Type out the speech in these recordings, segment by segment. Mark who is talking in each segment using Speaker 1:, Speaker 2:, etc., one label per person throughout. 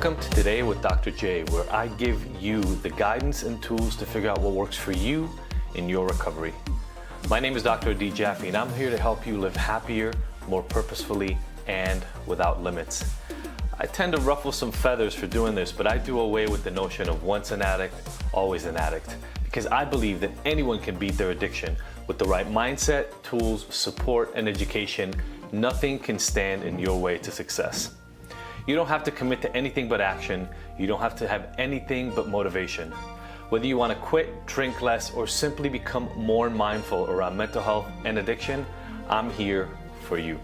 Speaker 1: Welcome to Today with Dr. J, where I give you the guidance and tools to figure out what works for you in your recovery. My name is Dr. D. Jaffe, and I'm here to help you live happier, more purposefully, and without limits. I tend to ruffle some feathers for doing this, but I do away with the notion of once an addict, always an addict, because I believe that anyone can beat their addiction. With the right mindset, tools, support, and education, nothing can stand in your way to success. You don't have to commit to anything but action. You don't have to have anything but motivation. Whether you want to quit, drink less, or simply become more mindful around mental health and addiction, I'm here for you.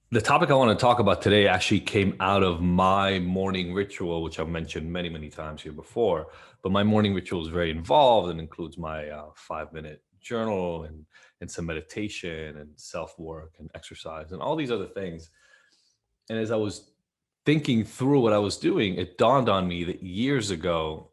Speaker 1: The topic I want to talk about today actually came out of my morning ritual, which I've mentioned many, many times here before. But my morning ritual is very involved and includes my 5-minute journal and some meditation and self-work and exercise and all these other things. And as I was thinking through what I was doing, it dawned on me that years ago,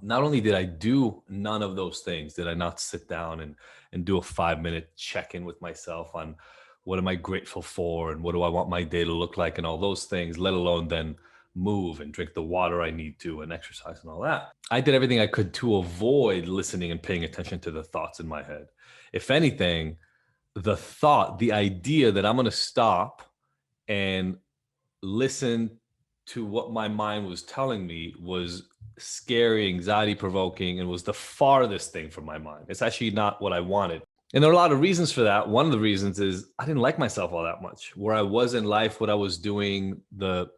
Speaker 1: not only did I do none of those things, did I not sit down and do a 5-minute check-in with myself on what am I grateful for and what do I want my day to look like and all those things, let alone then move and drink the water I need to and exercise and all that. I did everything I could to avoid listening and paying attention to the thoughts in my head. If anything, the idea that I'm going to stop and listen to what my mind was telling me was scary, anxiety provoking, and was the farthest thing from my mind. It's actually not what I wanted. And there are a lot of reasons for that. One of the reasons is I didn't like myself all that much. Where I was in life, what I was doing, the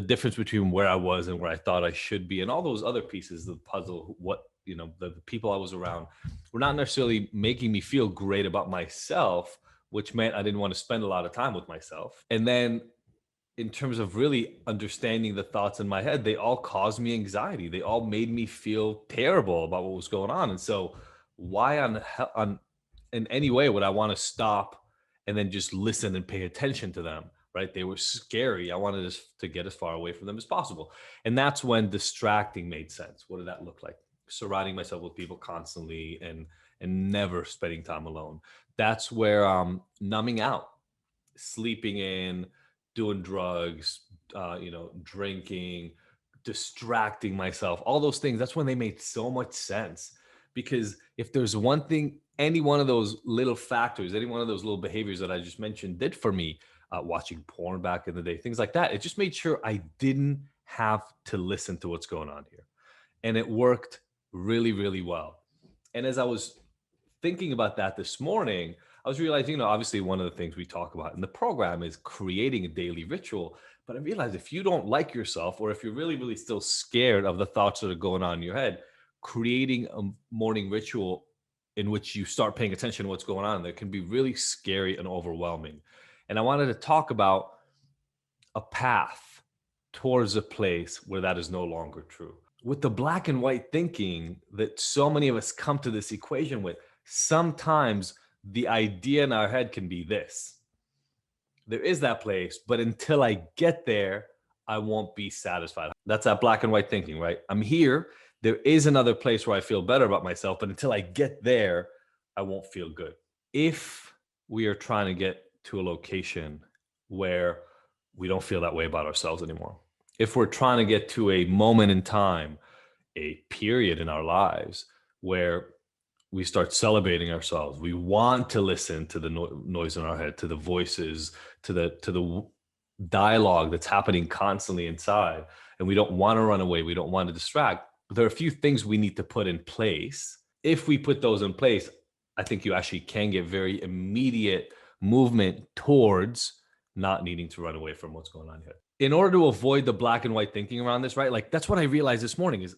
Speaker 1: difference between where I was and where I thought I should be, and all those other pieces of the puzzle, the people I was around were not necessarily making me feel great about myself, which meant I didn't want to spend a lot of time with myself. And then in terms of really understanding the thoughts in my head, they all caused me anxiety. They all made me feel terrible about what was going on. And so why in any way would I want to stop and then just listen and pay attention to them, right? They were scary. I wanted to get as far away from them as possible. And that's when distracting made sense. What did that look like? Surrounding myself with people constantly and never spending time alone. That's where numbing out, sleeping in, doing drugs, drinking, distracting myself, all those things. That's when they made so much sense. Because if there's one thing, any one of those little factors, any one of those little behaviors that I just mentioned did for me, watching porn back in the day, things like that, it just made sure I didn't have to listen to what's going on here. And it worked really, really well. And as I was thinking about that this morning, I was realizing, obviously one of the things we talk about in the program is creating a daily ritual. But I realized if you don't like yourself, or if you're really, really still scared of the thoughts that are going on in your head, creating a morning ritual in which you start paying attention to what's going on there can be really scary and overwhelming. And I wanted to talk about a path towards a place where that is no longer true. With the black and white thinking that so many of us come to this equation with, sometimes the idea in our head can be this: there is that place, but until I get there, I won't be satisfied. That's that black and white thinking, right? I'm here. There is another place where I feel better about myself, but until I get there, I won't feel good. If we are trying to get to a location where we don't feel that way about ourselves anymore, if we're trying to get to a moment in time, a period in our lives where we start celebrating ourselves, we want to listen to the noise in our head, to the voices, to the dialogue that's happening constantly inside, and we don't want to run away, we don't want to distract, there are a few things we need to put in place. If we put those in place, I think you actually can get very immediate movement towards not needing to run away from what's going on here. In order to avoid the black and white thinking around this, right? Like that's what I realized this morning is,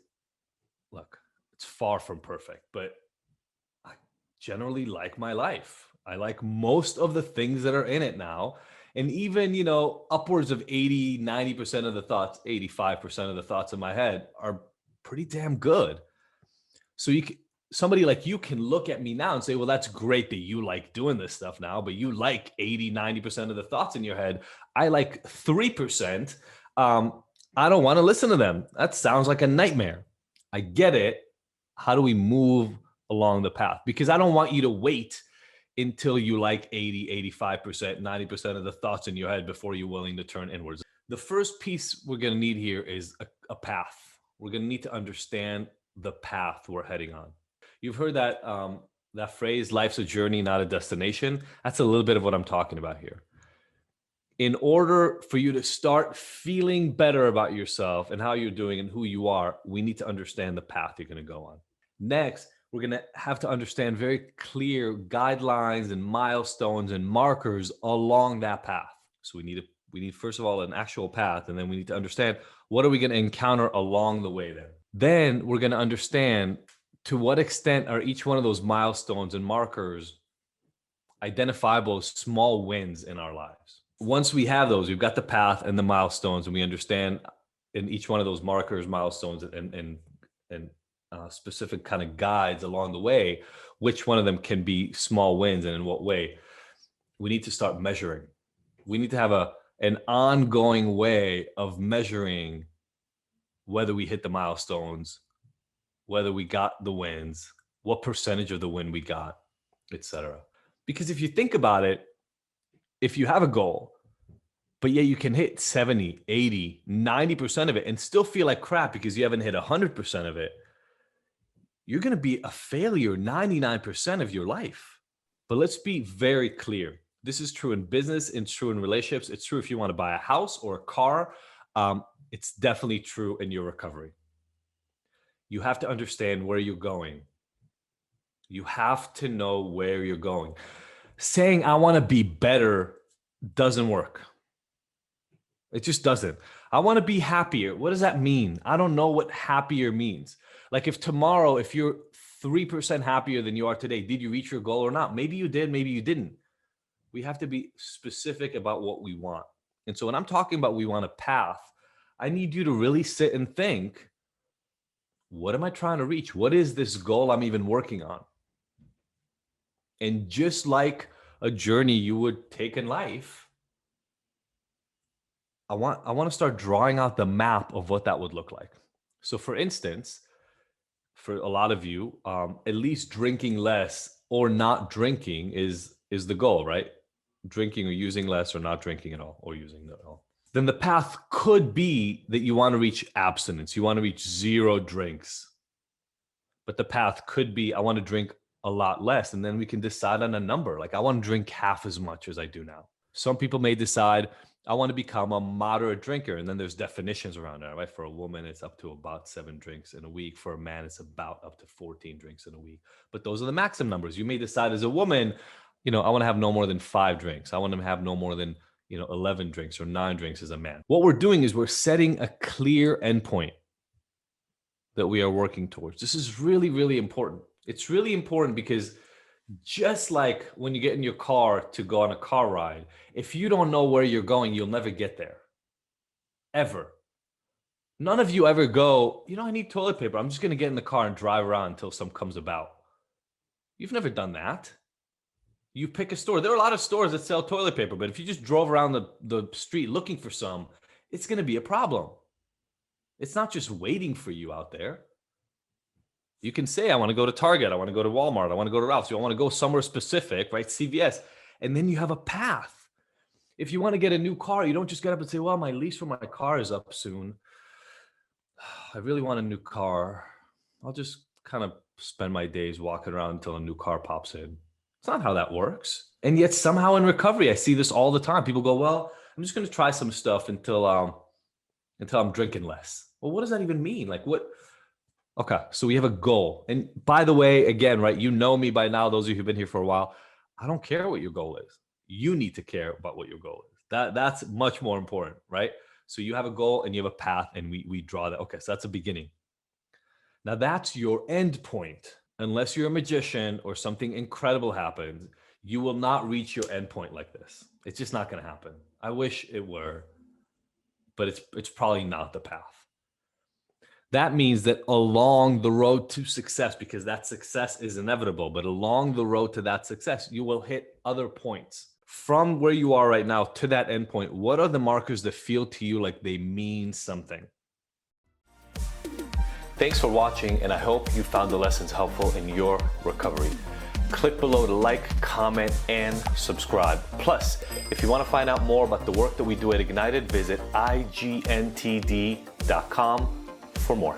Speaker 1: look, it's far from perfect, but I generally like my life. I like most of the things that are in it now. And even, upwards of 80, 90% of the thoughts, 85% of the thoughts in my head are pretty damn good. So somebody like you can look at me now and say, well, that's great that you like doing this stuff now, but you like 80, 90% of the thoughts in your head. I like 3%. I don't want to listen to them. That sounds like a nightmare. I get it. How do we move along the path? Because I don't want you to wait until you like 80, 85%, 90% of the thoughts in your head before you're willing to turn inwards. The first piece we're going to need here is a path. We're going to need to understand the path we're heading on. You've heard that that phrase, life's a journey, not a destination. That's a little bit of what I'm talking about here. In order for you to start feeling better about yourself and how you're doing and who you are, we need to understand the path you're going to go on. Next, we're going to have to understand very clear guidelines and milestones and markers along that path. So we need first of all an actual path, and then we need to understand what are we going to encounter along the way there. Then we're going to understand to what extent are each one of those milestones and markers identifiable as small wins in our lives. Once we have those, we've got the path and the milestones, and we understand in each one of those markers, milestones, and specific kind of guides along the way, which one of them can be small wins and in what way. We need to start measuring. We need to have an ongoing way of measuring whether we hit the milestones, whether we got the wins, what percentage of the win we got, etc. Because if you think about it, if you have a goal, but yet you can hit 70, 80, 90% of it and still feel like crap because you haven't hit 100% of it, you're going to be a failure 99% of your life. But let's be very clear. This is true in business, it's true in relationships, it's true if you want to buy a house or a car. It's definitely true in your recovery. You have to understand where you're going. You have to know where you're going. Saying I want to be better doesn't work. It just doesn't. I want to be happier. What does that mean? I don't know what happier means. Like if tomorrow, if you're 3% happier than you are today, did you reach your goal or not? Maybe you did, maybe you didn't. We have to be specific about what we want. And so when I'm talking about we want a path, I need you to really sit and think, what am I trying to reach? What is this goal I'm even working on? And just like a journey you would take in life, I want to start drawing out the map of what that would look like. So for instance, for a lot of you, at least drinking less or not drinking is the goal, right? Drinking or using less or not drinking at all or using at all. Then the path could be that you want to reach abstinence. You want to reach 0 drinks. But the path could be, I want to drink a lot less. And then we can decide on a number. Like I want to drink half as much as I do now. Some people may decide, I want to become a moderate drinker. And then there's definitions around that, right? For a woman, it's up to about 7 drinks in a week. For a man, it's about up to 14 drinks in a week. But those are the maximum numbers. You may decide as a woman, I want to have no more than 5 drinks. I want to have no more than 11 drinks or 9 drinks as a man. What we're doing is we're setting a clear endpoint that we are working towards. This is really, really important. It's really important because just like when you get in your car to go on a car ride, if you don't know where you're going, you'll never get there. Ever. None of you ever go, I need toilet paper. I'm just going to get in the car and drive around until some comes about. You've never done that. You pick a store. There are a lot of stores that sell toilet paper, but if you just drove around the street looking for some, it's going to be a problem. It's not just waiting for you out there. You can say, I want to go to Target. I want to go to Walmart. I want to go to Ralph's. You want to go somewhere specific, right? CVS. And then you have a path. If you want to get a new car, you don't just get up and say, well, my lease for my car is up soon. I really want a new car. I'll just kind of spend my days walking around until a new car pops in. It's not how that works. And yet somehow in recovery, I see this all the time. People go, well, I'm just going to try some stuff until I'm drinking less. Well, what does that even mean? Like what? Okay, so we have a goal. And by the way, again, right, you know me by now, those of you who've been here for a while, I don't care what your goal is. You need to care about what your goal is. That's much more important, right? So you have a goal and you have a path and we draw that. Okay, so that's a beginning. Now that's your end point. Unless you're a magician or something incredible happens, you will not reach your end point like this. It's just not going to happen. I wish it were, but it's probably not the path. That means that along the road to success, because that success is inevitable, but along the road to that success, you will hit other points. From where you are right now to that end point, what are the markers that feel to you like they mean something? Thanks for watching, and I hope you found the lessons helpful in your recovery.
Speaker 2: Click below to like, comment, and subscribe. Plus, if you want to find out more about the work that we do at Ignited, visit IGNTD.com for more.